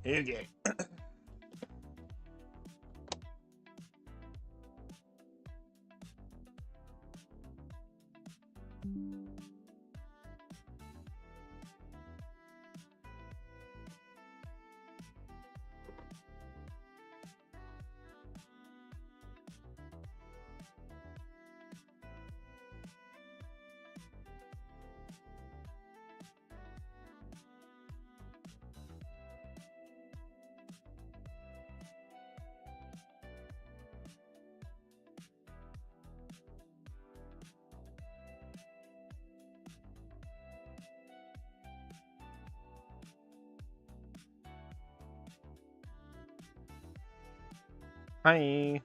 Okay. Hi.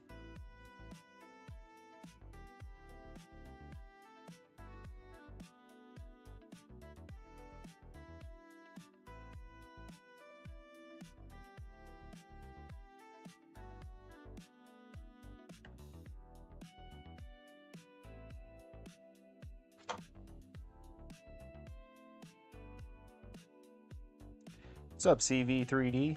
What's up, CV3D?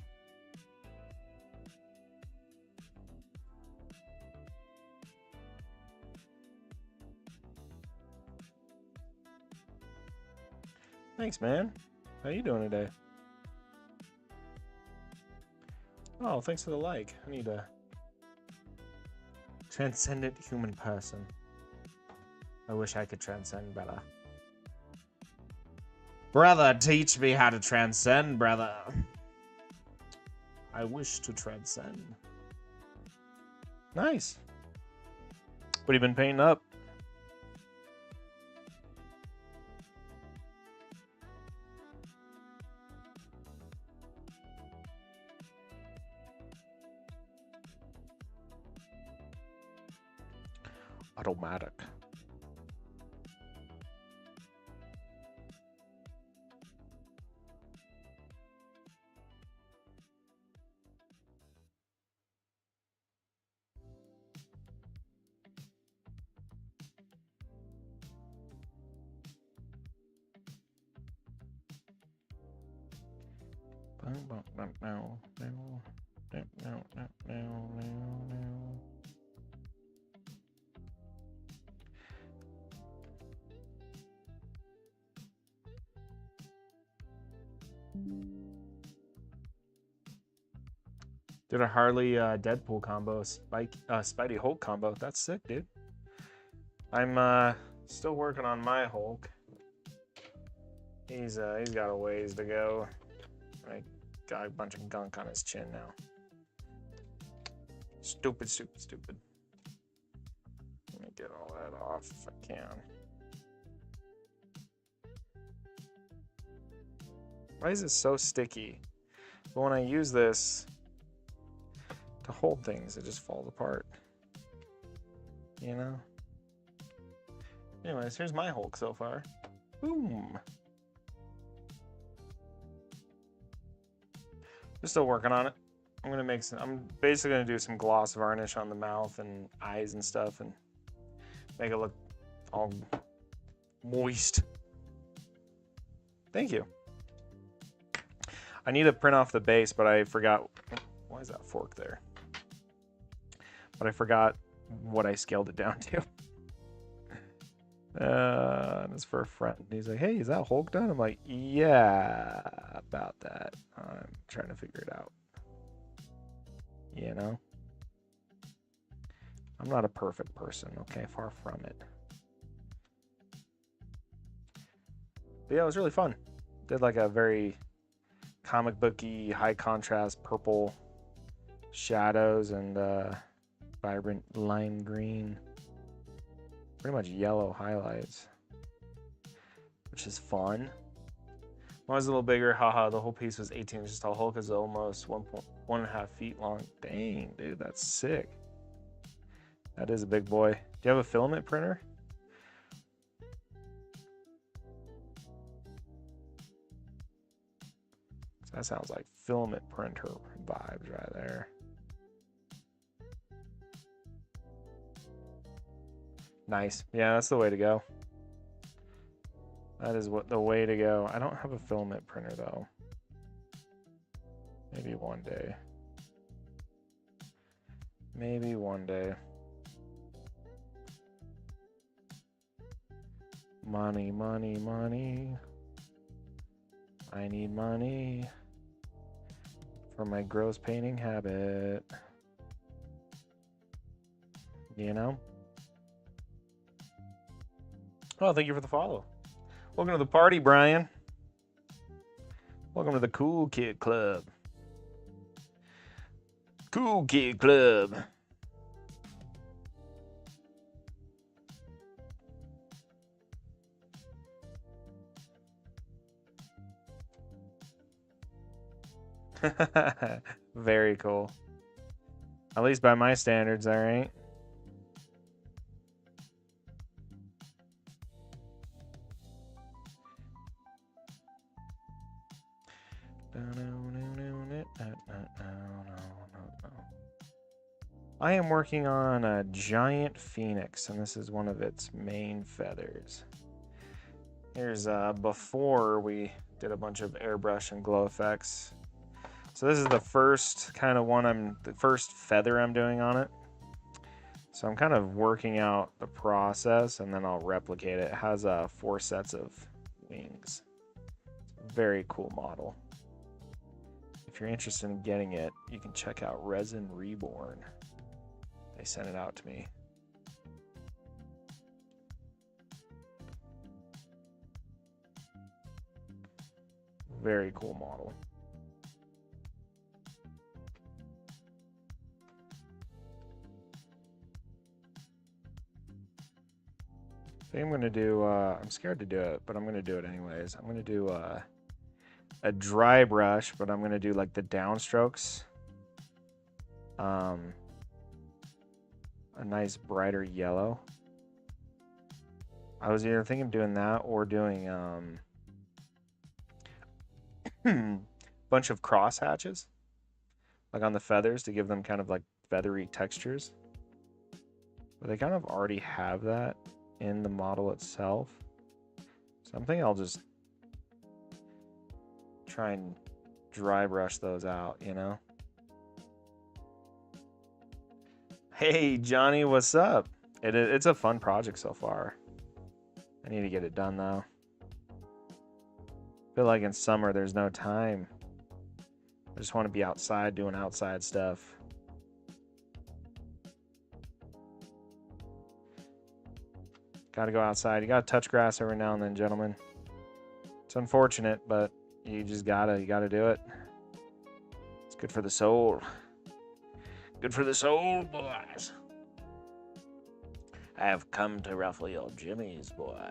Thanks, man. How you doing today? Oh, thanks for the like. I need a transcendent human person. I wish I could transcend better. Brother, teach me how to transcend, brother. I wish to transcend. Nice. What have you been painting up? Automatic. Did a Harley Deadpool combo, Spidey Hulk combo. That's sick, dude. I'm still working on my Hulk. He's got a ways to go. I got a bunch of gunk on his chin now. Stupid, stupid, stupid. Let me get all that off if I can. Why is it so sticky? But when I use this to hold things, it just falls apart. You know? Anyways, here's my Hulk so far. Boom. I'm still working on it. I'm basically gonna do some gloss varnish on the mouth and eyes and stuff and make it look all moist. Thank you. I need to print off the base, but I forgot. Why is that fork there? But I forgot what I scaled it down to. And it's for a friend. He's like, hey, is that Hulk done? I'm like, yeah, about that. I'm trying to figure it out. You know? I'm not a perfect person, okay? Far from it. But yeah, it was really fun. Did like a very comic booky, high contrast purple shadows and vibrant lime green. Pretty much yellow highlights, which is fun. Mine was a little bigger. Haha, the whole piece was 18 inches tall. Hulk is almost 1.5 feet long. Dang, dude, that's sick. That is a big boy. Do you have a filament printer? That sounds like filament printer vibes right there. Nice. Yeah, that's the way to go. That is what the way to go. I don't have a filament printer though. Maybe one day. Maybe one day. Money, money, money. I need money for my gross painting habit. You know? Oh, thank you for the follow. Welcome to the party, Brian. Welcome to the Cool Kid Club. Cool Kid Club. Very cool. At least by my standards, all right. I am working on a giant phoenix, and this is one of its main feathers. Here's before we did a bunch of airbrush and glow effects. So this is the first kind of one the first feather I'm doing on it. So I'm kind of working out the process, and then I'll replicate it. It has 4 sets of wings. It's a very cool model. If you're interested in getting it, you can check out Resin Reborne. They sent it out to me. Very cool model. I think I'm going to do, I'm scared to do it, but I'm going to do it anyways. I'm going to do a dry brush, but I'm going to do like the downstrokes. A nice brighter yellow. I was either thinking of doing that or doing bunch of cross hatches, like on the feathers, to give them kind of like feathery textures. But they kind of already have that in the model itself. So I'm thinking I'll just try and dry brush those out, you know? Hey, Johnny, what's up? It's a fun project so far. I need to get it done, though. I feel like in summer, there's no time. I just want to be outside doing outside stuff. Gotta go outside. You gotta touch grass every now and then, gentlemen. It's unfortunate, but you just gotta do it. It's good for the soul. Good for the soul, boys. I have come to ruffle your jimmies, boy.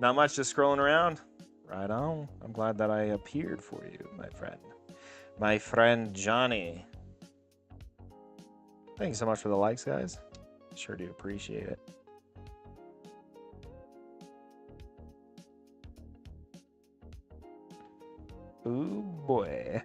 Not much, just scrolling around. Right on. I'm glad that I appeared for you, my friend. My friend Johnny. Thank you so much for the likes, guys. Sure do appreciate it. Ooh, boy.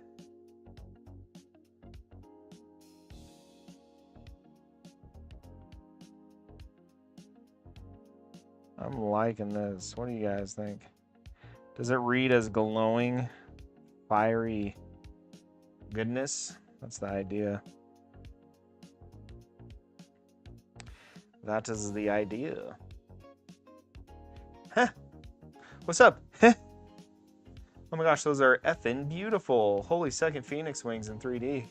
I'm liking this. What do you guys think? Does it read as glowing, fiery goodness? That's the idea. That is the idea. Huh. What's up? Huh. Oh my gosh, those are effing beautiful. Holy second Phoenix wings in 3D.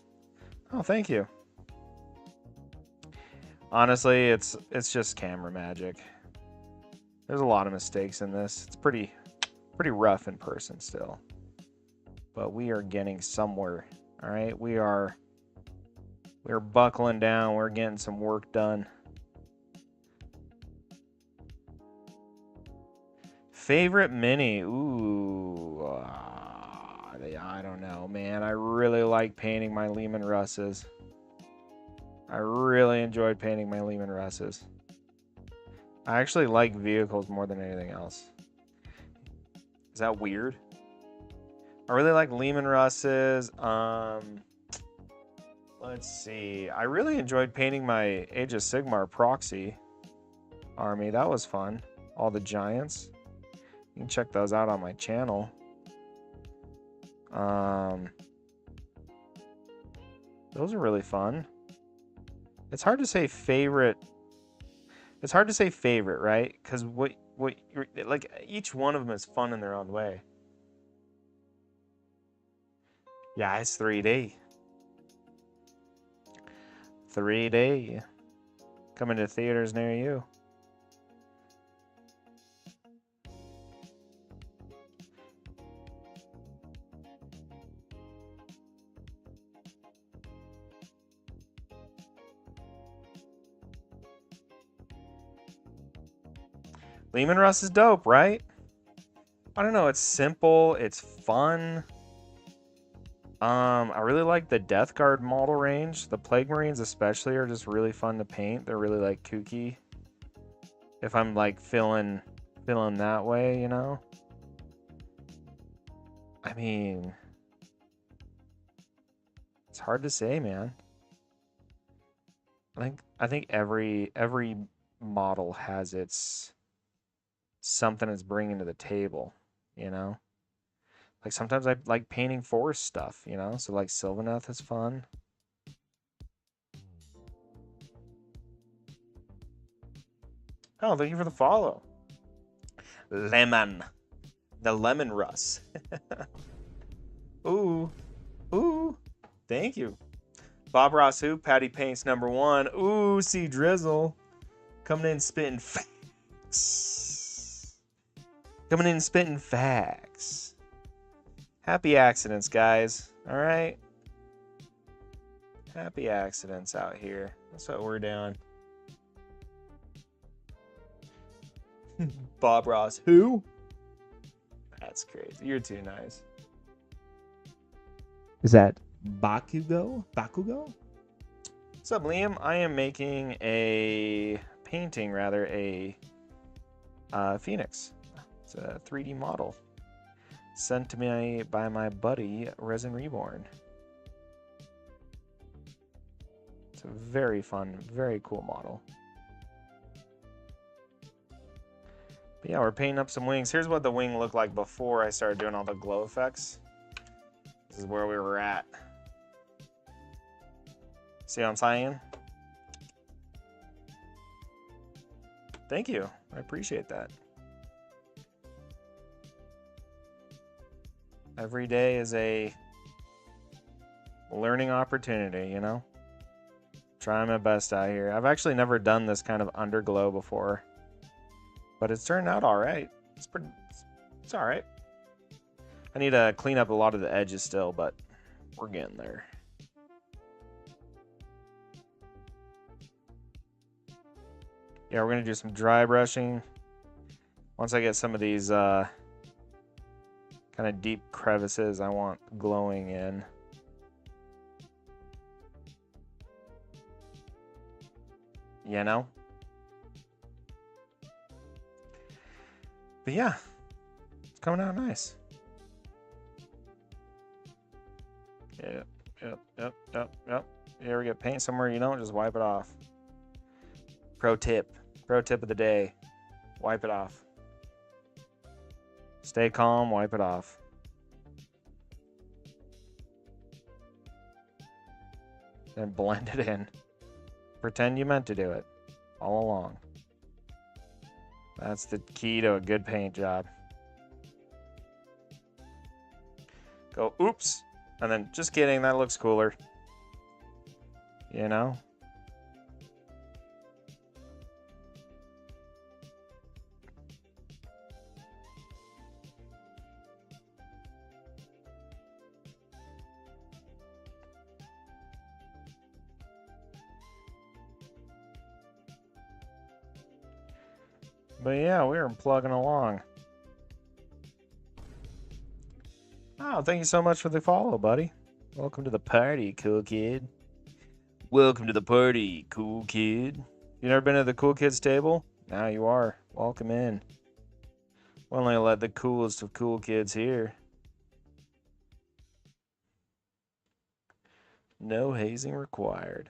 Oh, thank you. Honestly, it's just camera magic. There's a lot of mistakes in this. It's pretty rough in person still. But we are getting somewhere. All right, we're buckling down. We're getting some work done. Favorite mini? Ooh, I don't know, man. I really like painting my Lehman Russes. I really enjoyed painting my Lehman Russes. I actually like vehicles more than anything else. Is that weird? I really like Lehman Russes. Let's see. I really enjoyed painting my Age of Sigmar proxy army. That was fun. All the giants. You can check those out on my channel. Those are really fun. It's hard to say favorite. It's hard to say favorite, right? Because what you're like, each one of them is fun in their own way. Yeah, it's 3D. 3D. Coming to theaters near you. Lehman Russ is dope, right? I don't know. It's simple. It's fun. I really like the Death Guard model range. The Plague Marines especially are just really fun to paint. They're really like kooky. If I'm like feeling that way, you know? I mean, it's hard to say, man. I think every model has its something it's bringing to the table, you know? Like sometimes I like painting forest stuff, you know? So like Sylvaneth is fun. Oh, thank you for the follow. Lemon. The Lemon Russ. Ooh. Ooh. Thank you. Bob Ross who? Patty Paints #1. Ooh, see Drizzle. Coming in spitting facts. Coming in spitting facts. Happy accidents, guys. All right? Happy accidents out here. That's what we're doing. Bob Ross who? That's crazy. You're too nice. Is that Bakugo? Bakugo? What's up, Liam? I am making a painting, rather, a Phoenix. It's a 3D model sent to me by my buddy, Resin Reborne. It's a very fun, very cool model. But yeah, we're painting up some wings. Here's what the wing looked like before I started doing all the glow effects. This is where we were at. See what I'm saying? Thank you. I appreciate that. Every day is a learning opportunity, you know? Trying my best out here. I've actually never done this kind of underglow before, but it's turned out all right. It's all right. I need to clean up a lot of the edges still, but we're getting there. Yeah, we're gonna do some dry brushing. Once I get some of these kind of deep crevices I want glowing in. You know? But yeah, it's coming out nice. Yep. You ever get paint somewhere you don't, just wipe it off. Pro tip of the day, wipe it off. Stay calm, wipe it off. Then blend it in. Pretend you meant to do it all along. That's the key to a good paint job. Go, oops. And then, just kidding, that looks cooler. You know? But yeah, we were plugging along. Oh, thank you so much for the follow, buddy. Welcome to the party, cool kid. Welcome to the party, cool kid. You never been to the cool kids table? Now you are. Welcome in. We'll only let the coolest of cool kids here. No hazing required.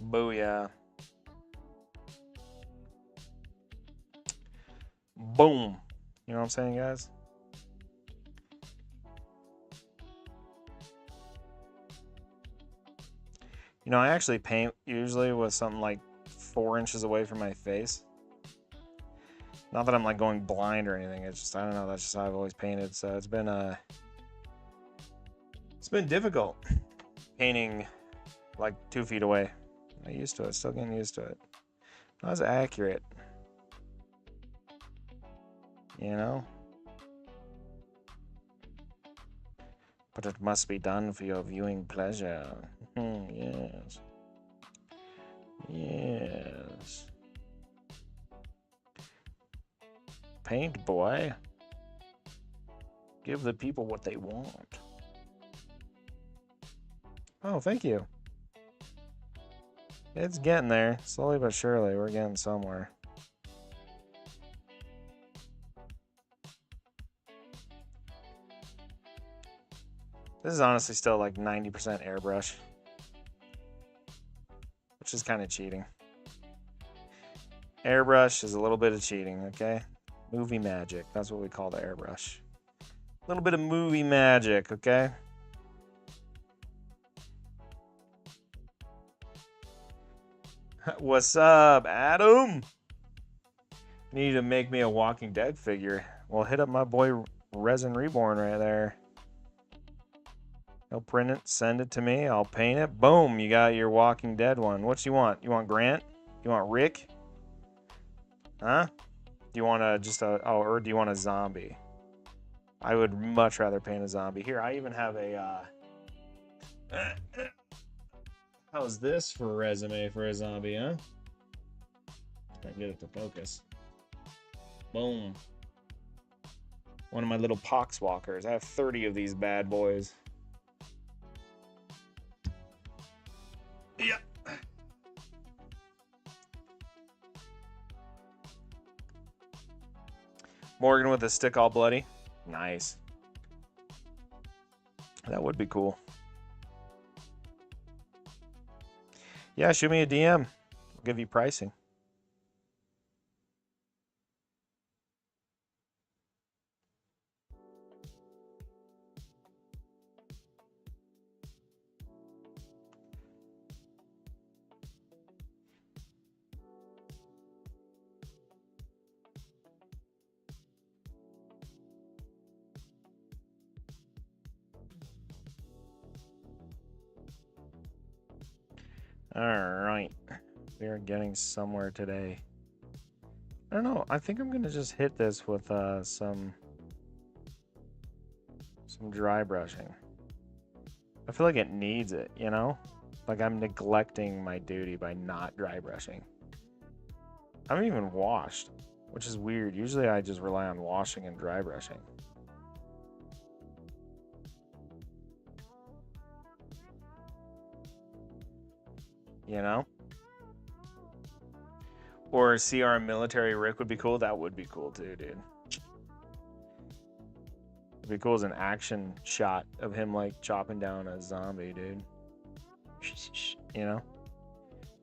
Booyah. Boom. You know what I'm saying, guys? You know, I actually paint usually with something like 4 inches away from my face. Not that I'm like going blind or anything. It's just, I don't know, that's just how I've always painted. So it's been difficult painting like 2 feet away. I'm used to it, still getting used to it. Not as accurate. You know? But it must be done for your viewing pleasure. Yes. Yes. Paint, boy. Give the people what they want. Oh, thank you. It's getting there. Slowly but surely, we're getting somewhere. This is honestly still like 90% airbrush, which is kind of cheating. Airbrush is a little bit of cheating, okay? Movie magic. That's what we call the airbrush. A little bit of movie magic, okay? What's up, Adam? Need to make me a Walking Dead figure. Well, hit up my boy Resin Reborne right there. He'll print it, send it to me. I'll paint it. Boom, you got your Walking Dead one. What you want? You want Grant? You want Rick? Huh? Do you want or do you want a zombie? I would much rather paint a zombie. Here, I even have a, how's this for a resume for a zombie, huh? Try to get it to focus. Boom. One of my little poxwalkers. I have 30 of these bad boys. Yeah. Morgan with a stick all bloody. Nice. That would be cool. Yeah, shoot me a DM. I'll give you pricing. All right, we are getting somewhere today. I don't know. I think I'm gonna just hit this with some dry brushing. I feel like it needs it, you know? Like I'm neglecting my duty by not dry brushing. I haven't even washed, which is weird. Usually I just rely on washing and dry brushing. You know? Or CR military Rick would be cool. That would be cool too, dude. It'd be cool as an action shot of him like chopping down a zombie, dude. You know?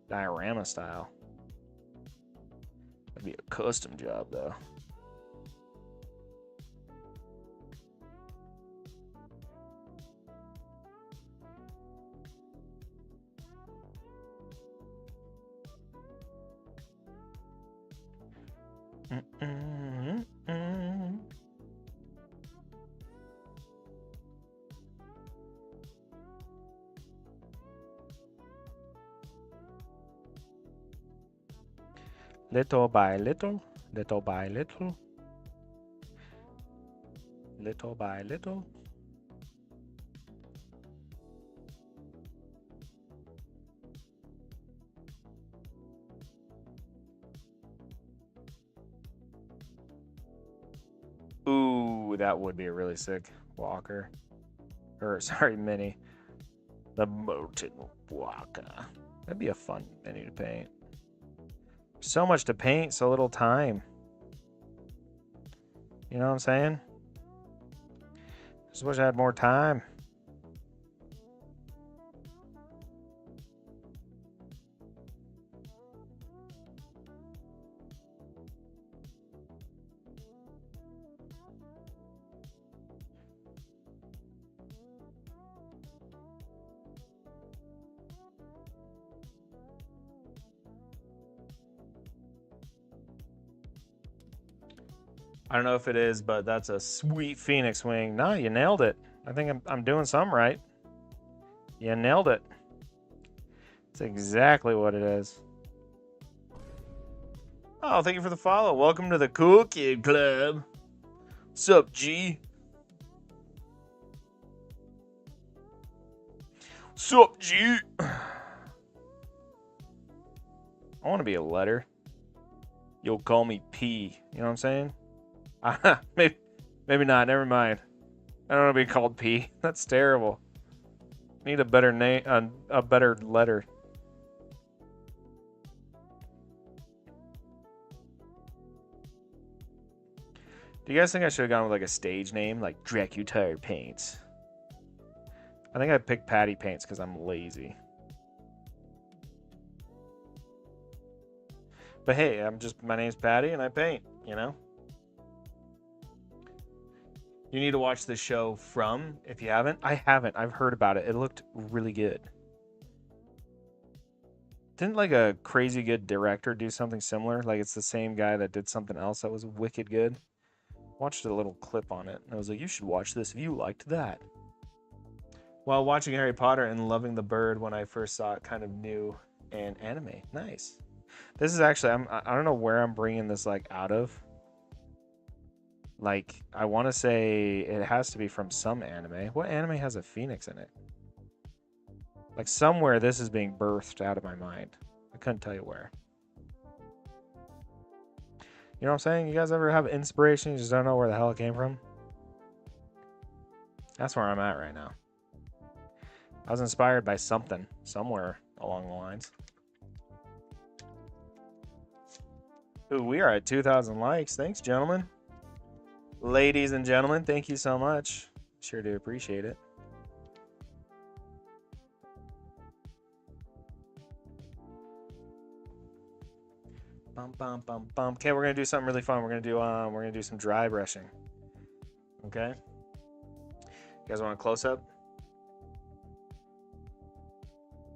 Diorama style. That'd be a custom job though. Little by little, little by little, little by little. Ooh, that would be a really sick walker. Or, sorry, mini. The Mountain Walker. That'd be a fun mini to paint. So much to paint, so little time. You know what I'm saying? Just wish I had more time. I don't know if it is, but that's a sweet phoenix wing. No, you nailed it. I think I'm doing something right. You nailed it. It's exactly what it is. Oh, thank you for the follow. Welcome to the Cool Kid Club. Sup, G? Sup, G? I want to be a letter. You'll call me P. You know what I'm saying? Maybe not. Never mind. I don't want to be called P. That's terrible. Need a better name, a better letter. Do you guys think I should have gone with like a stage name, like Dracutire Paints? I think I picked Patty Paints because I'm lazy. But hey, my name's Patty and I paint, you know? You need to watch the show From, if you haven't. I haven't. I've heard about it. It looked really good. Didn't like a crazy good director do something similar? Like it's the same guy that did something else that was wicked good. Watched a little clip on it. And I was like, you should watch this if you liked that. While watching Harry Potter and loving The Bird when I first saw it, kind of new and anime. Nice. This is actually, I don't know where I'm bringing this like out of. Like, I want to say it has to be from some anime. What anime has a phoenix in it? Like, somewhere this is being birthed out of my mind. I couldn't tell you where. You know what I'm saying? You guys ever have inspiration? You just don't know where the hell it came from? That's where I'm at right now. I was inspired by something, somewhere along the lines. Ooh, we are at 2,000 likes. Thanks, gentlemen. Ladies and gentlemen, thank you so much. Sure do appreciate it. Bum, bum, bum, bum. Okay, we're gonna do something really fun. We're gonna do some dry brushing. Okay. You guys want a close up?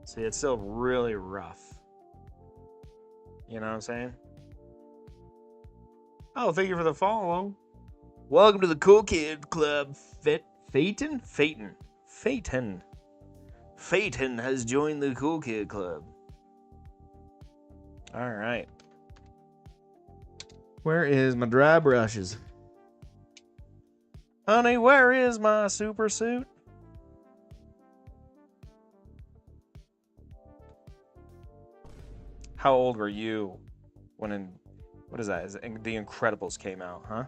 See, it's still really rough. You know what I'm saying? Oh, thank you for the follow. Welcome to the Cool Kid Club. Phaeton has joined the Cool Kid Club. All right. Where is my dry brushes? Honey, where is my super suit? How old were you when what is that? The Incredibles came out, huh?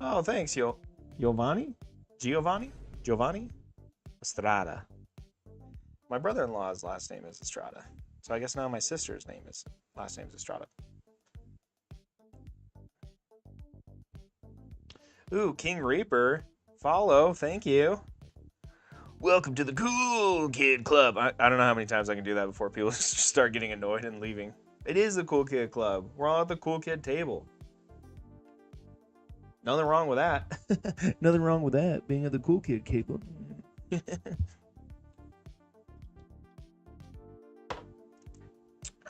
Oh, thanks, Giovanni Estrada. My brother-in-law's last name is Estrada, so I guess now my sister's last name is Estrada. Ooh, King Reaper, follow, thank you. Welcome to the Cool Kid Club. I don't know how many times I can do that before people start getting annoyed and leaving. It is the Cool Kid Club. We're all at the Cool Kid table. Nothing wrong with that. Nothing wrong with that, being at the Cool Kid table.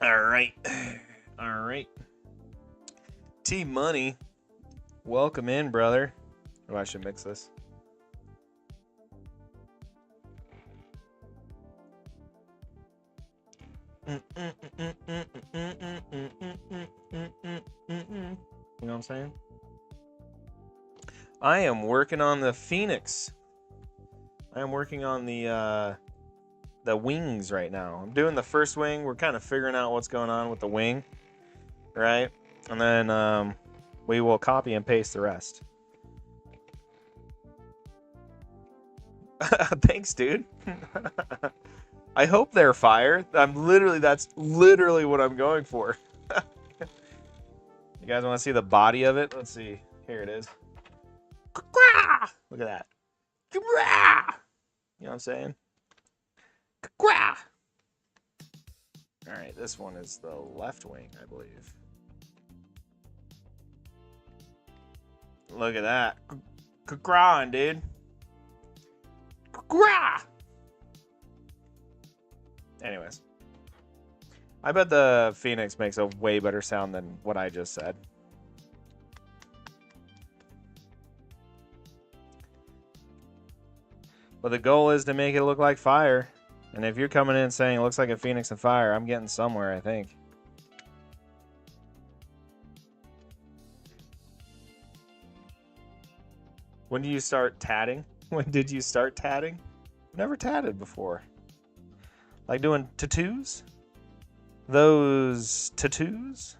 All right. All right. T-Money. Welcome in, brother. Oh, I should mix this. You know what I'm saying? I am working on the Phoenix. I am working on the wings right now. I'm doing the first wing. We're kind of figuring out what's going on with the wing, right? And then we will copy and paste the rest. Thanks, dude. I hope they're fire. That's literally what I'm going for. guys want to see the body of it? Let's see. Here it is. Look at that. You know what I'm saying? All right, this one is the left wing, I believe. Look at that. Crawling, dude. Anyways. I bet the Phoenix makes a way better sound than what I just said. But the goal is to make it look like fire. And if you're coming in saying it looks like a Phoenix and fire, I'm getting somewhere, I think. When do you start tatting? When did you start tatting? I've never tatted before. Like doing tattoos? Those tattoos?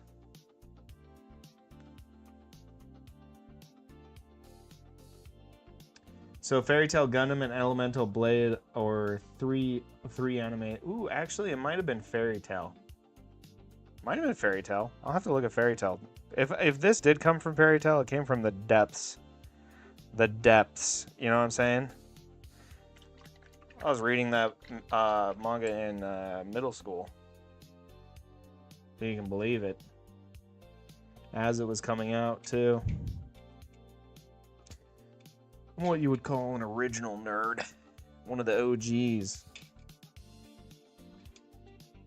So Fairy Tail Gundam and Elemental Blade or three anime. Ooh, actually it might have been Fairy Tail. Might have been Fairy Tail. I'll have to look at Fairy Tail. If this did come from Fairy Tail, it came from the depths. The depths. You know what I'm saying? I was reading that manga in middle school. If you can believe it. As it was coming out, too. What you would call an original nerd. One of the OGs.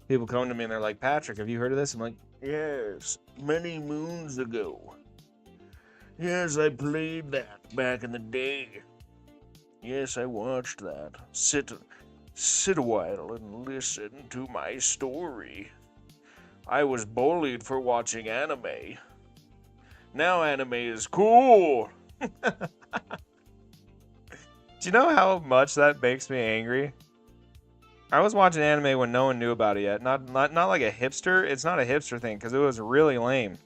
People come to me and they're like, Patrick, have you heard of this? I'm like, yes, many moons ago. Yes, I played that back in the day. Yes, I watched that. Sit a while and listen to my story. I was bullied for watching anime. Now anime is cool. Do you know how much that makes me angry? I was watching anime when no one knew about it yet. Not like a hipster. It's not a hipster thing because it was really lame.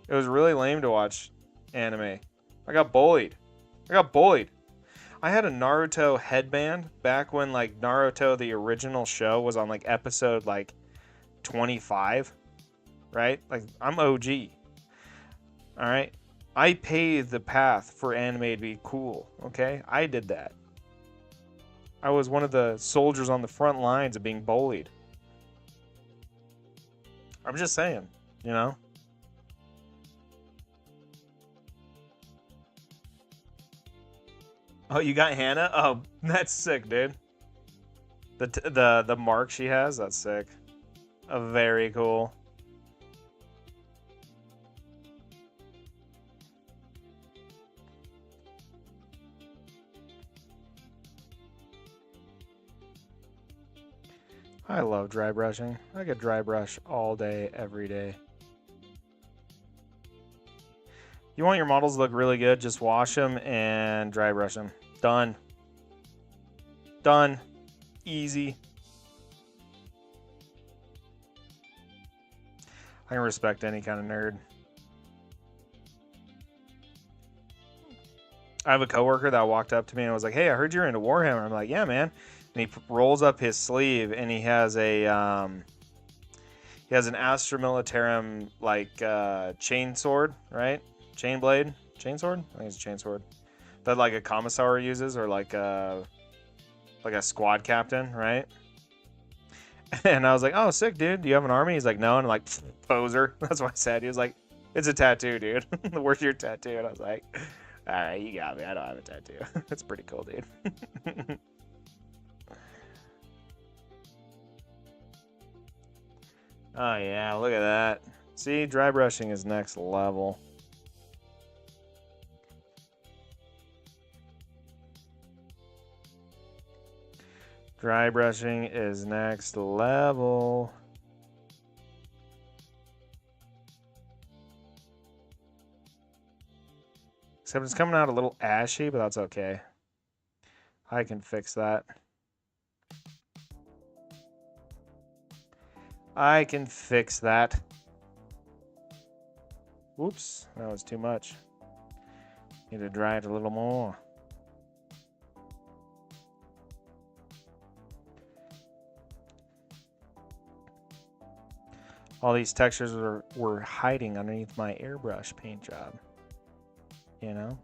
It was really lame to watch anime. I got bullied. I had a Naruto headband back when like Naruto the original show was on like episode like 25, right? Like I'm OG. All right. I paved the path for anime to be cool, okay? I did that. I was one of the soldiers on the front lines of being bullied. I'm just saying, you know? Oh, you got Hannah? Oh, that's sick, dude. The mark she has, that's sick. Very cool. I love dry brushing. I could dry brush all day, every day. You want your models to look really good, just wash them and dry brush them. Done. Done. Easy. I can respect any kind of nerd. I have a coworker that walked up to me and was like, hey, I heard you're into Warhammer. I'm like, yeah, man. And he rolls up his sleeve and he has a he has an Astra Militarum like chain sword, right? Chain blade? Chain sword? I think it's a chain sword. That like a commissar uses or like a squad captain, right? And I was like, oh, sick, dude. Do you have an army? He's like, no. And I'm like, poser. That's what I said. He was like, it's a tattoo, dude. Where's your tattoo? And I was like, all right, you got me. I don't have a tattoo. That's pretty cool, dude. Oh, yeah, look at that. See, dry brushing is next level. Dry brushing is next level. Except it's coming out a little ashy, but that's okay. I can fix that. I can fix that. Whoops, that was too much. Need to dry it a little more. all these textures were hiding underneath my airbrush paint job. You know?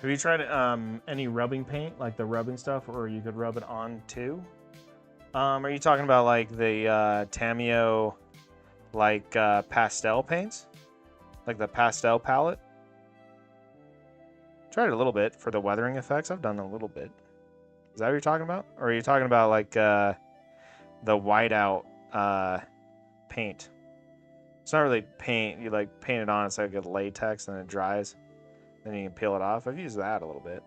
Have you tried any rubbing paint, like the rubbing stuff, or you could rub it on too? Are you talking about like the Tamio, like pastel paints, like the pastel palette? Tried it a little bit for the weathering effects. I've done a little bit. Is that what you're talking about, or are you talking about like the whiteout paint? It's not really paint. You like paint it on. It's like a latex, and it dries. Then you can peel it off. I've used that a little bit.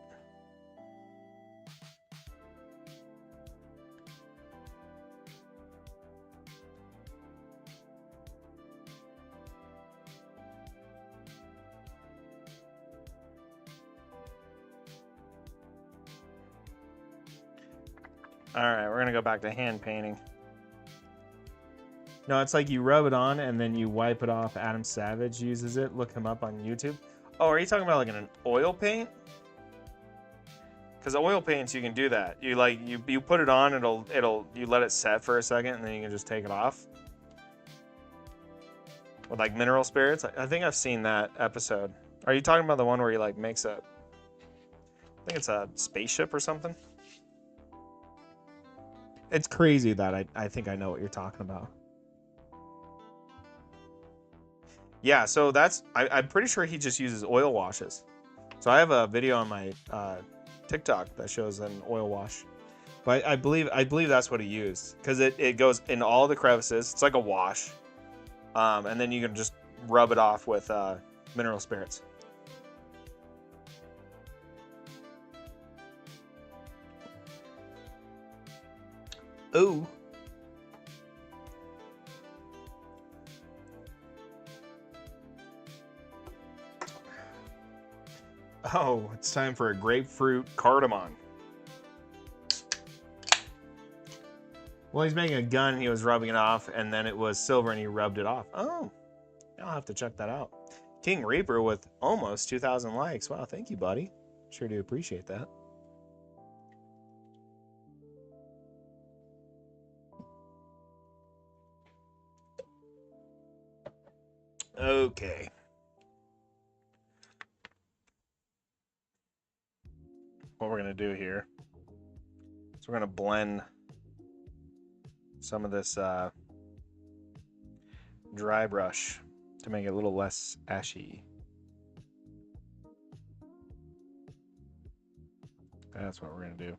All right, we're gonna go back to hand painting. No, it's like you rub it on and then you wipe it off. Adam Savage uses it. Look him up on YouTube. Oh, are you talking about like an oil paint? Because oil paints, you can do that. You like you put it on, you let it set for a second, and then you can just take it off. With like mineral spirits, I think I've seen that episode. Are you talking about the one where he like makes a? I think it's a spaceship or something. It's crazy that I think I know what you're talking about. Yeah, so I'm pretty sure he just uses oil washes. So I have a video on my TikTok that shows an oil wash. But I believe that's what he used. Because it goes in all the crevices. It's like a wash. And then you can just rub it off with mineral spirits. Ooh. Oh, it's time for a grapefruit cardamom. Well, he's making a gun, he was rubbing it off, and then it was silver and he rubbed it off. Oh, I'll have to check that out. King Reaper with almost 2,000 likes. Wow, thank you, buddy. Sure do appreciate that. Okay. What we're going to do here is we're going to blend some of this dry brush to make it a little less ashy. That's what we're going to do.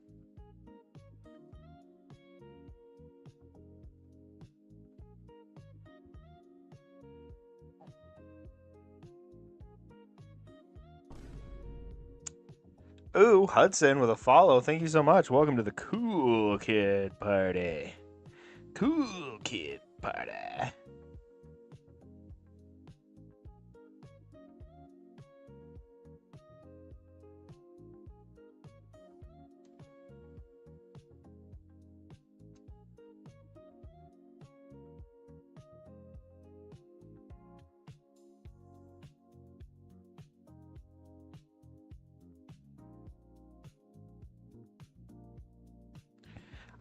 Ooh, Hudson with a follow. Thank you so much. Welcome to the Cool Kid Party. Cool Kid Party.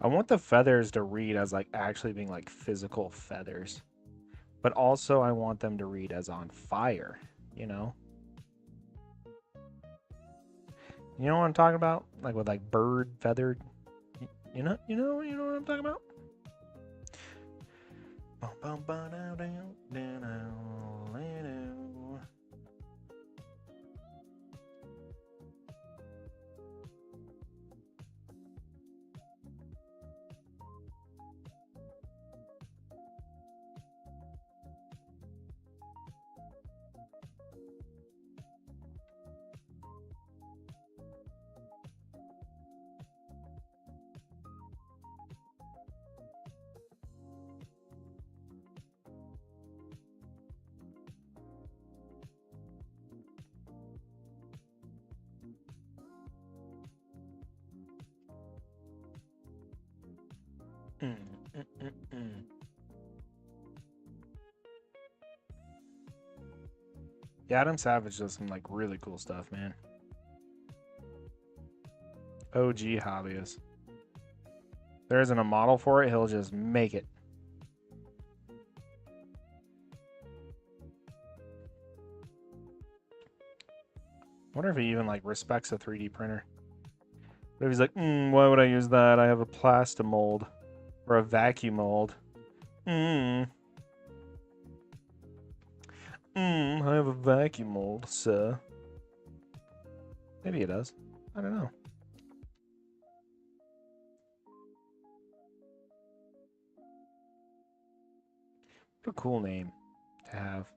I want the feathers to read as like actually being like physical feathers. But also I want them to read as on fire, you know? You know what I'm talking about? Like with like bird feathered. You know what I'm talking about? Yeah, Adam Savage does some like really cool stuff, man. OG hobbyist. There isn't a model for it, he'll just make it. I wonder if he even like respects a 3D printer. But if he's like, why would I use that? I have a Plastomold or a vacuum mold. I have a vacuum mold, sir. Maybe he does. I don't know. What a cool name to have.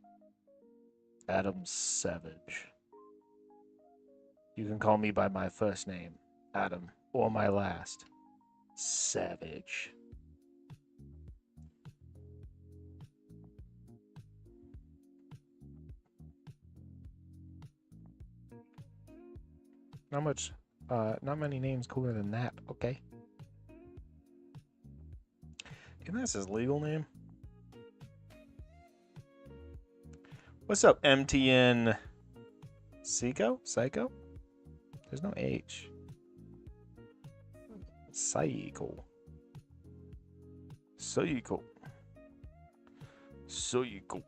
Adam Savage. You can call me by my first name, Adam, or my last, Savage. Not many names cooler than that, okay? Do you think that's his legal name? What's up, MTN Psycho? Psycho? There's no H. Psycho. Psycho. Psycho.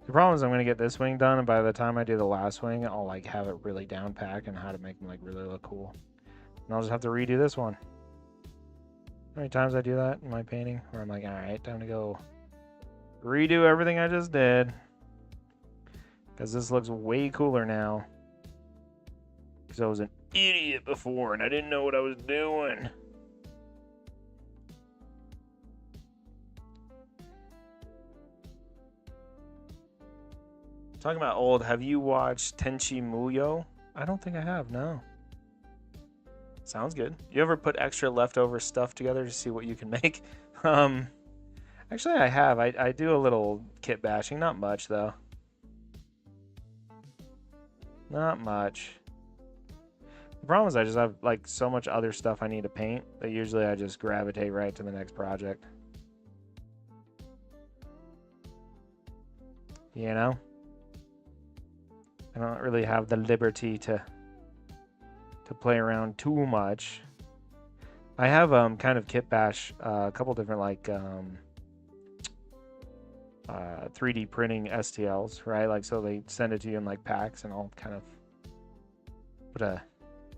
The problem is I'm going to get this wing done, and by the time I do the last wing, I'll like have it really down packed and how to make them like really look cool. And I'll just have to redo this one. How many times I do that in my painting where I'm like, all right, time to go redo everything I just did. Because this looks way cooler now. Because I was an idiot before and I didn't know what I was doing. Talking about old, have you watched Tenchi Muyo? I don't think I have, no. Sounds good. You ever put extra leftover stuff together to see what you can make? Actually, I have. I do a little kit bashing. Not much, though. Not much. The problem is I just have like so much other stuff I need to paint that usually I just gravitate right to the next project. You know? I don't really have the liberty to play around too much. I have kind of kit bash a couple different like 3D printing STLs, right? Like so they send it to you in like packs and I'll kind of put a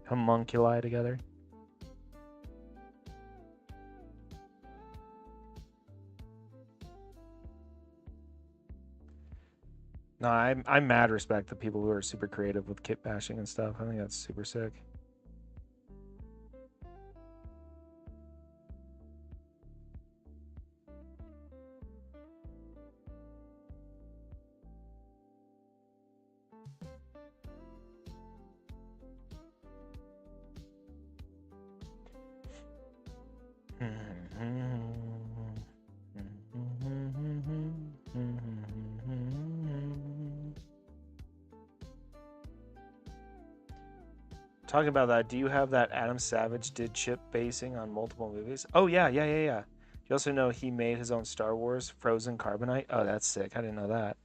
homunculi together. No, I'm mad respect the people who are super creative with kit bashing and stuff. I think that's super sick. Talking about that, do you have that Adam Savage did chip basing on multiple movies? Oh, yeah. You also know he made his own Star Wars Frozen Carbonite? Oh, that's sick. I didn't know that.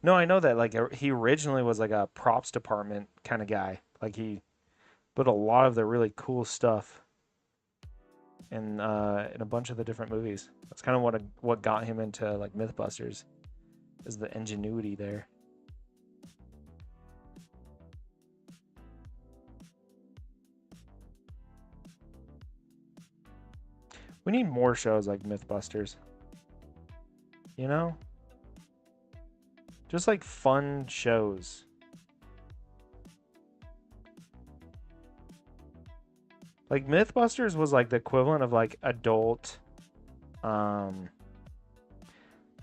No, I know that. Like, he originally was like a props department kind of guy. Like, he put a lot of the really cool stuff in a bunch of the different movies. That's kind of what got him into like MythBusters, is the ingenuity there. We need more shows like MythBusters. You know? Just like fun shows. Like MythBusters was like the equivalent of like adult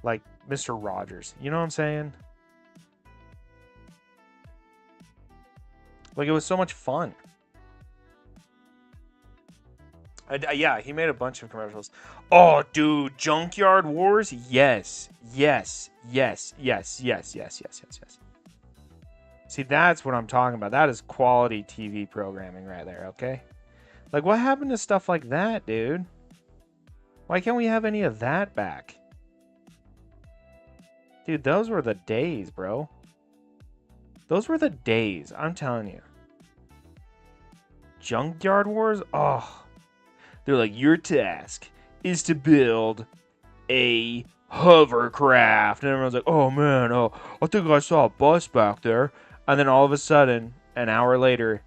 like Mr. Rogers. You know what I'm saying? Like it was so much fun. Yeah, he made a bunch of commercials. Oh, dude, Junkyard Wars? Yes. Yes. Yes. Yes. Yes. Yes. Yes. Yes. Yes. See, that's what I'm talking about. That is quality TV programming right there, okay? Like, what happened to stuff like that, dude? Why can't we have any of that back? Dude, those were the days, bro. Those were the days, I'm telling you. Junkyard Wars? Oh. They're like, your task is to build a hovercraft. And everyone's like, oh, man, I think I saw a bus back there. And then all of a sudden, an hour later,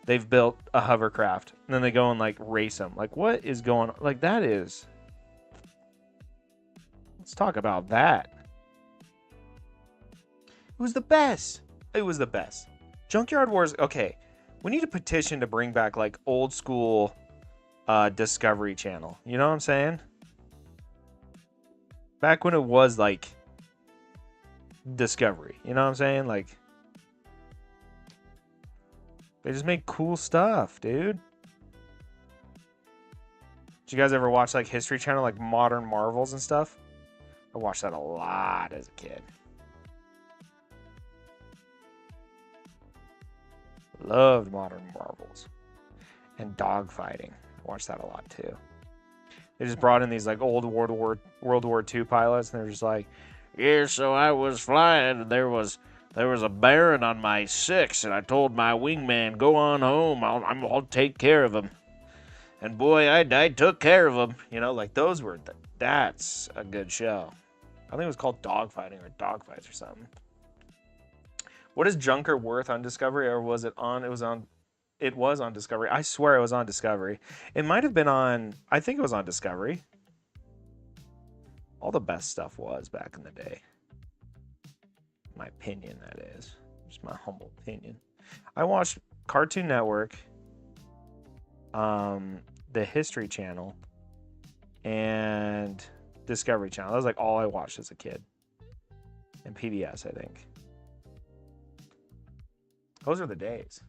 they've built a hovercraft. And then they go and, like, race them. Like, what is going on? Like, that is... Let's talk about that. It was the best. It was the best. Junkyard Wars, okay. We need a petition to bring back, like, old school... Discovery Channel. You know what I'm saying? Back when it was like Discovery. You know what I'm saying? Like they just make cool stuff, dude. Did you guys ever watch like History Channel, like Modern Marvels and stuff? I watched that a lot as a kid. Loved Modern Marvels. And dogfighting. Watched that a lot too. They just brought in these like old World War II pilots, and they're just like, yeah, so I was flying, and there was a Baron on my 6, and I told my wingman, go on home, I'll take care of him. And boy, I took care of him. You know, like those were that's a good show. I think it was called Dogfighting or Dogfights or something. What is Junker worth on Discovery, or was it on? It was on Discovery. I swear it was on Discovery. It might have been on... I think it was on Discovery. All the best stuff was back in the day. My opinion, that is. Just my humble opinion. I watched Cartoon Network, the History Channel, and Discovery Channel. That was like all I watched as a kid. And PBS, I think. Those are the days.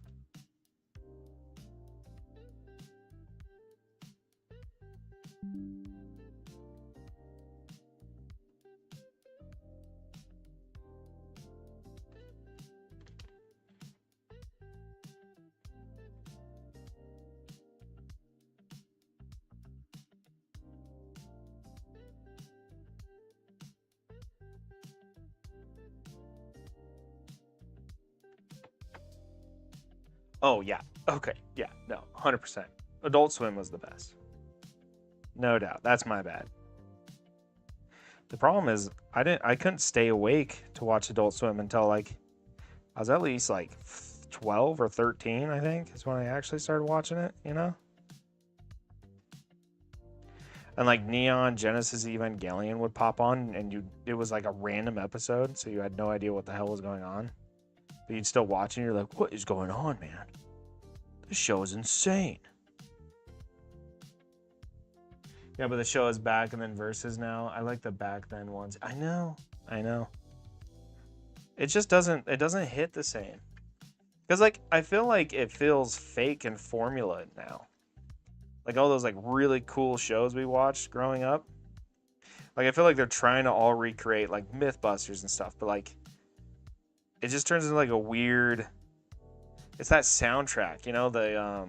Oh, yeah. Okay. Yeah. No. 100%. Adult Swim was the best. No doubt. That's my bad. The problem is I couldn't stay awake to watch Adult Swim until like I was at least like 12 or 13, I think, is when I actually started watching it, you know? And like Neon Genesis Evangelion would pop on, and it was like a random episode, so you had no idea what the hell was going on. But you'd still watch it, and you're like, what is going on, man? This show is insane. Yeah, but the show is back and then versus now. I like the back then ones. I know. It just doesn't hit the same. Because like I feel like it feels fake and formula now. Like all those like really cool shows we watched growing up. Like I feel like they're trying to all recreate like Mythbusters and stuff, but like it just turns into like a weird... It's that soundtrack, you know, the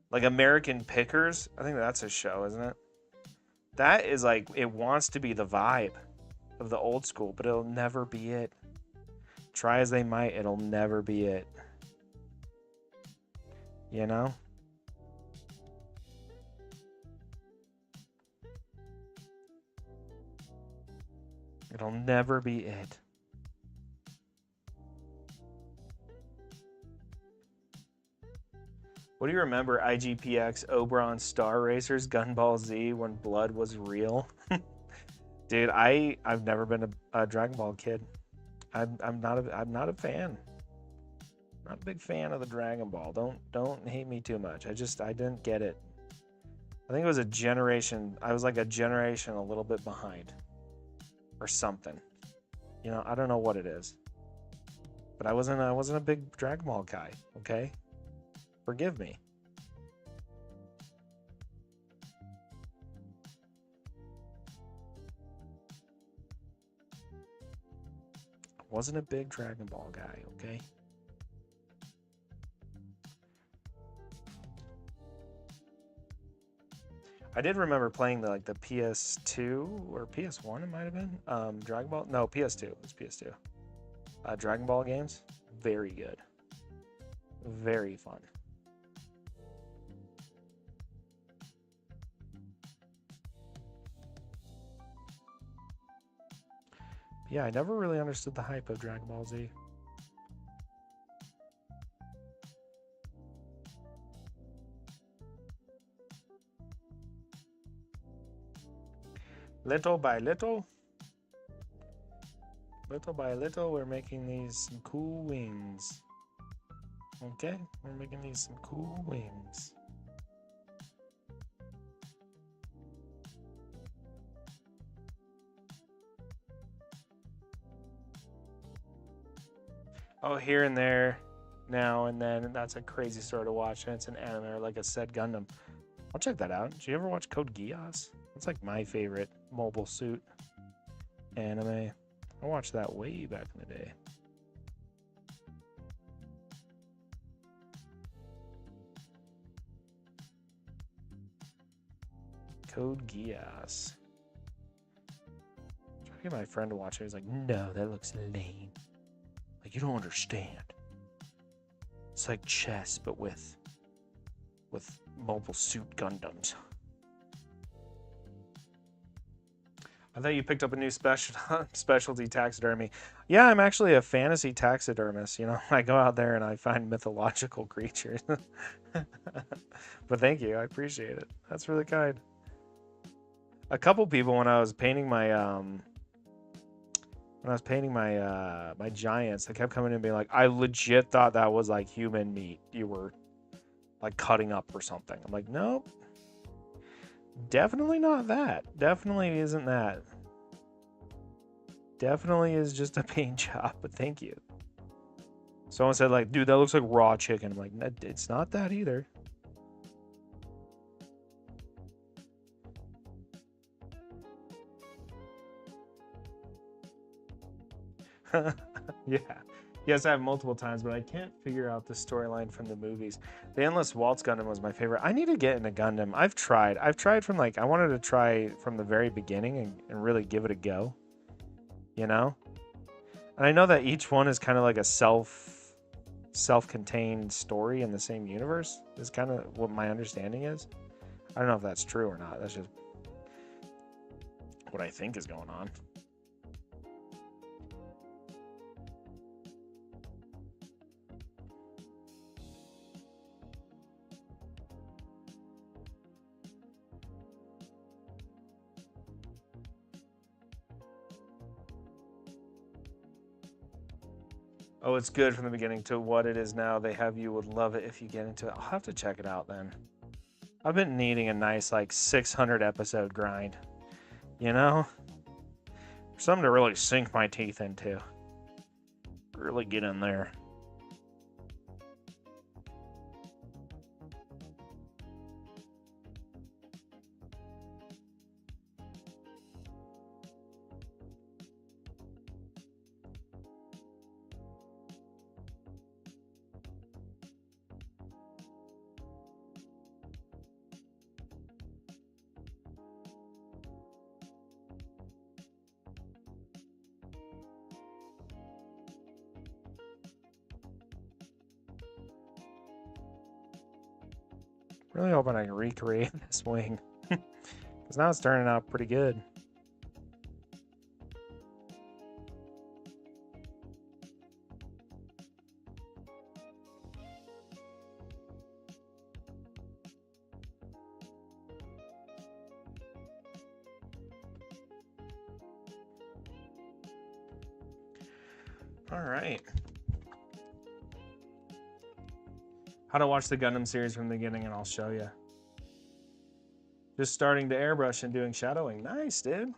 like American Pickers. I think that's a show, isn't it? That is like, it wants to be the vibe of the old school, but it'll never be it. Try as they might, it'll never be it. You know? It'll never be it. What do you remember IGPX, Oberon, Star Racers, Gunball Z when blood was real? Dude, I've never been a Dragon Ball kid. I'm not a fan. Not a big fan of the Dragon Ball. Don't hate me too much. I didn't get it. I think it was a generation. I was like a generation a little bit behind, or something. You know, I don't know what it is. But I wasn't a big Dragon Ball guy. Okay, forgive me. Wasn't a big Dragon Ball guy. Okay. I did remember playing the PS2 or PS1. It might have been Dragon Ball. No, PS2. It was PS2. Dragon Ball games, very good, very fun. Yeah, I never really understood the hype of Dragon Ball Z. Little by little, we're making these some cool wings. Okay, we're making these some cool wings. Oh, here and there, now and then, and that's a crazy story to watch, and it's an anime or like a said Gundam. I'll check that out. Did you ever watch Code Geass? It's like my favorite mobile suit anime. I watched that way back in the day. Code Geass. Trying to get my friend to watch it. He's like, no, that looks lame. Like, you don't understand. It's like chess, but with mobile suit Gundams. I thought you picked up a new specialty taxidermy. Yeah, I'm actually a fantasy taxidermist. You know, I go out there and I find mythological creatures. But thank you, I appreciate it. That's really kind. A couple people when I was painting my my giants, they kept coming in and being like, I legit thought that was like human meat you were like cutting up or something. I'm like, nope. Definitely not that. Definitely isn't that. Definitely is just a paint job, but thank you. Someone said like, dude, that looks like raw chicken. I'm like, it's not that either. Yeah. Yes, I have multiple times, but I can't figure out the storyline from the movies. The Endless Waltz Gundam was my favorite. I need to get into Gundam. I've tried from like, I wanted to try from the very beginning and really give it a go. You know? And I know that each one is kind of like a self-contained story in the same universe, is kind of what my understanding is. I don't know if that's true or not. That's just what I think is going on. Oh, it's good from the beginning to what it is now. They have you would love it if you get into it. I'll have to check it out then. I've been needing a nice like 600 episode grind, you know? Something to really sink my teeth into. Really get in there. Really hoping I can recreate this wing. Because now it's turning out pretty good. All right. How to watch the Gundam series from the beginning, and I'll show you. Just starting to airbrush and doing shadowing. Nice, dude.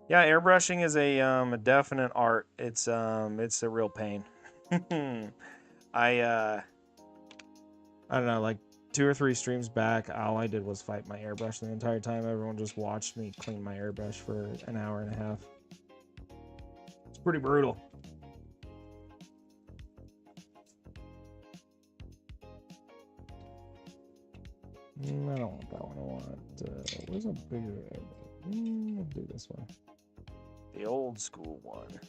Yeah, airbrushing is a definite art. It's a real pain. I don't know, like 2 or 3 streams back, all I did was fight my airbrush the entire time. Everyone just watched me clean my airbrush for an hour and a half. It's pretty brutal. I don't want that one. I want, where's a bigger airbrush? I'll do this one. The old school one.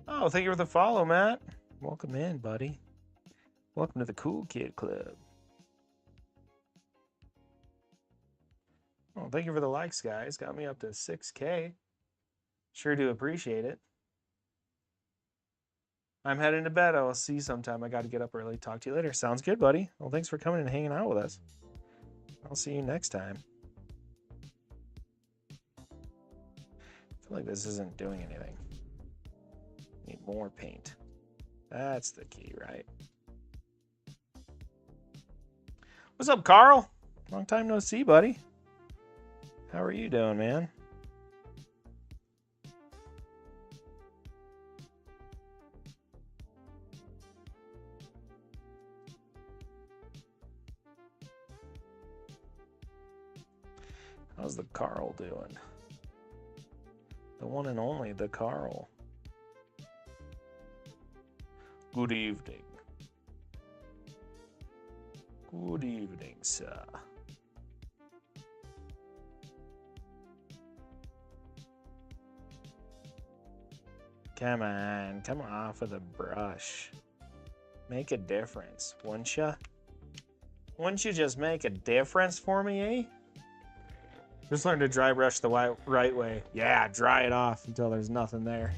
Oh, thank you for the follow, Matt. Welcome in, buddy. Welcome to the Cool Kid Club. Oh, thank you for the likes, guys. Got me up to 6K. Sure do appreciate it. I'm heading to bed. I'll see you sometime. I got to get up early. Talk to you later. Sounds good, buddy. Well, thanks for coming and hanging out with us. I'll see you next time. I feel like this isn't doing anything. Need more paint. That's the key, right? What's up, Carl? Long time no see, buddy. How are you doing, man? How's the Carl doing? The one and only, the Carl. Good evening. Good evening, sir. Come on, come off of the brush. Make a difference, wouldn't you? Wouldn't you just make a difference for me, eh? Just learn to dry brush the right way. Yeah, dry it off until there's nothing there.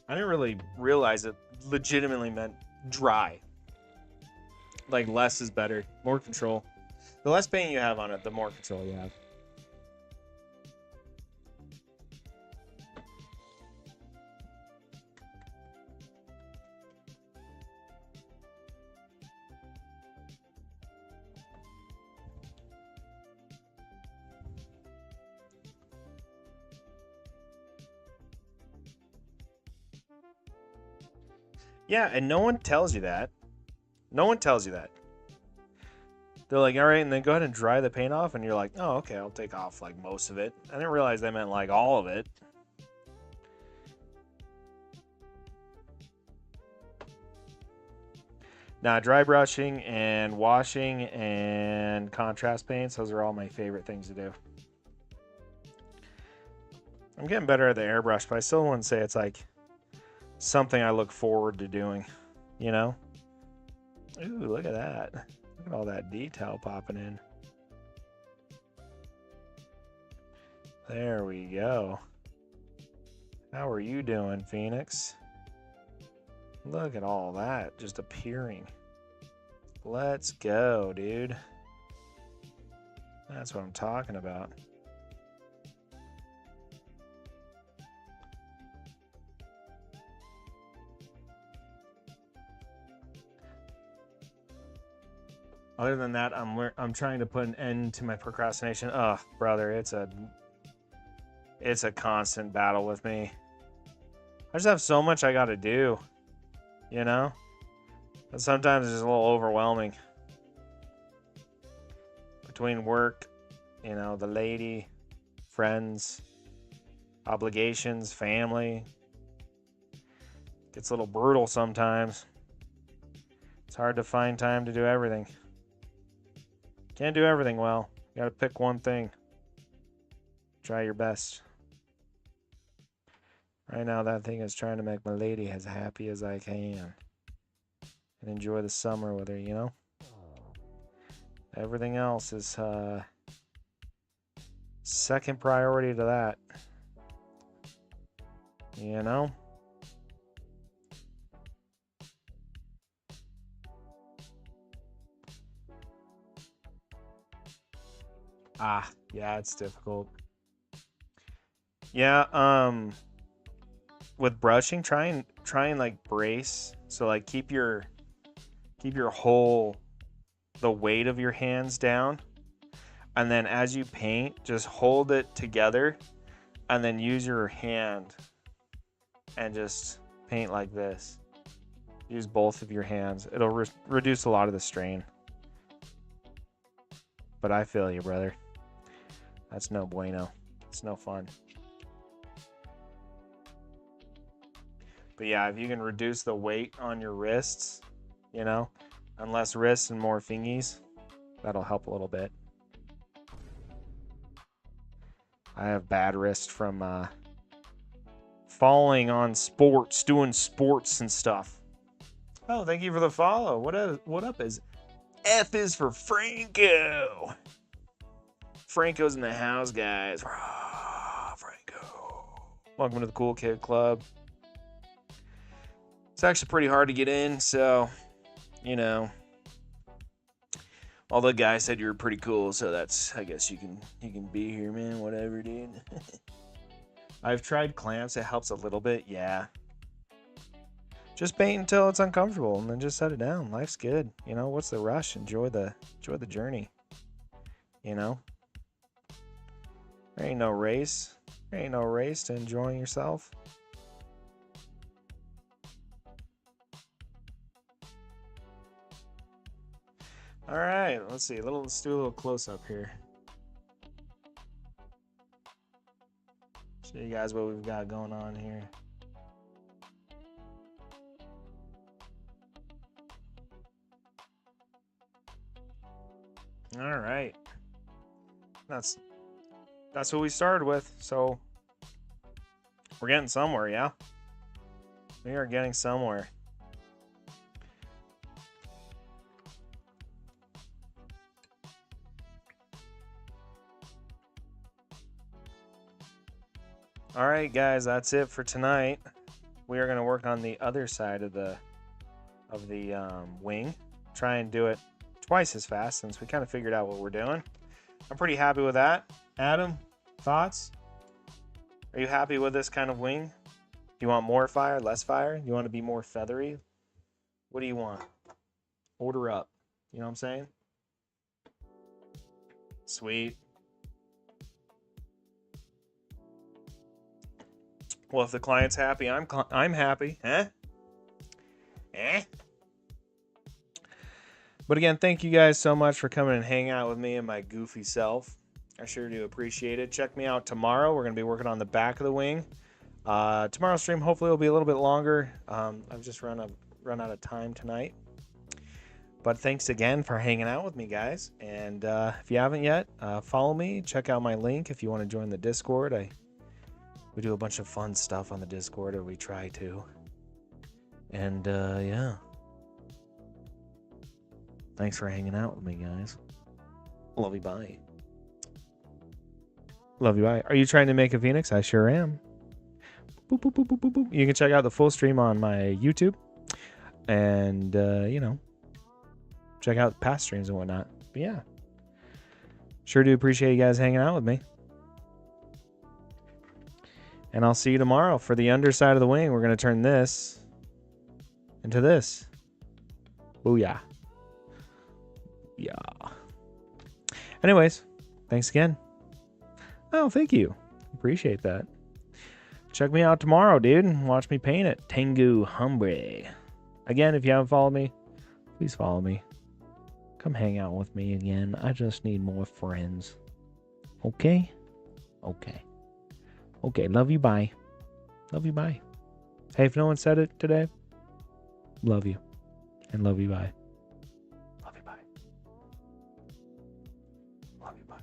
I didn't really realize it legitimately meant dry. Like less is better, more control. The less paint you have on it, the more control you have. Yeah, and no one tells you that. No one tells you that. They're like, all right, and then go ahead and dry the paint off, and you're like, oh, okay, I'll take off like most of it. I didn't realize they meant like all of it. Now, dry brushing and washing and contrast paints, those are all my favorite things to do. I'm getting better at the airbrush, but I still wouldn't say it's like something I look forward to doing, you know? Ooh, look at that. Look at all that detail popping in. There we go. How are you doing, Phoenix? Look at all that just appearing. Let's go, dude. That's what I'm talking about. Other than that, I'm trying to put an end to my procrastination. Ugh, brother, it's a constant battle with me. I just have so much I got to do, you know? And sometimes it's just a little overwhelming. Between work, you know, the lady, friends, obligations, family. Gets a little brutal sometimes. It's hard to find time to do everything. Can't do everything well. You gotta pick one thing. Try your best. Right now, that thing is trying to make my lady as happy as I can. And enjoy the summer with her, you know? Everything else is second priority to that. you know? Ah, yeah, it's difficult. Yeah, with brushing, try and like brace. So like keep your whole the weight of your hands down, and then as you paint, just hold it together and then use your hand and just paint like this. Use both of your hands. It'll reduce a lot of the strain. But I feel you, brother. That's no bueno. It's no fun. But yeah, if you can reduce the weight on your wrists, you know, and less wrists and more fingies, that'll help a little bit. I have bad wrist from falling on sports, doing sports and stuff. Oh, thank you for the follow. What up is F is for Franco. Franco's in the house, guys. Franco. Welcome to the Cool Kid Club. It's actually pretty hard to get in, so, you know, all the guys said you were pretty cool, so that's, I guess you can be here, man. Whatever, dude. I've tried clamps. It helps a little bit, yeah. Just paint until it's uncomfortable, and then just set it down. Life's good, you know. What's the rush? Enjoy the journey, you know. There ain't no race. There ain't no race to enjoying yourself. All right, let's see. Let's do a little close up here. Show you guys what we've got going on here. All right. That's what we started with. So we're getting somewhere, yeah? We are getting somewhere. All right, guys, that's it for tonight. We are going to work on the other side of the wing. Try and do it twice as fast since we kind of figured out what we're doing. I'm pretty happy with that. Adam, thoughts? Are you happy with this kind of wing? Do you want more fire, less fire? You want to be more feathery? What do you want? Order up. You know what I'm saying? Sweet. Well, if the client's happy, I'm happy. Huh? Eh? But again, thank you guys so much for coming and hanging out with me and my goofy self. I sure do appreciate it. Check me out tomorrow. We're going to be working on the back of the wing. Tomorrow's stream hopefully will be a little bit longer. I've just run out of time tonight. But thanks again for hanging out with me, guys. And if you haven't yet, follow me. Check out my link if you want to join the Discord. We do a bunch of fun stuff on the Discord, or we try to. And yeah. Thanks for hanging out with me, guys. Love you, bye. Love you, bye. Are you trying to make a Phoenix? I sure am. Boop, boop, boop, boop, boop, boop. You can check out the full stream on my YouTube. And, you know, check out past streams and whatnot. But yeah. Sure do appreciate you guys hanging out with me. And I'll see you tomorrow for the underside of the wing. We're going to turn this into this. Booyah. Yeah. Anyways, thanks again. Oh, thank you. Appreciate that. Check me out tomorrow, dude. Watch me paint it. Tengu Hombre. Again, if you haven't followed me, please follow me. Come hang out with me again. I just need more friends. Okay? Okay. Okay, love you, bye. Love you, bye. Hey, if no one said it today, love you. And love you, bye. Love you, bye. Love you, bye.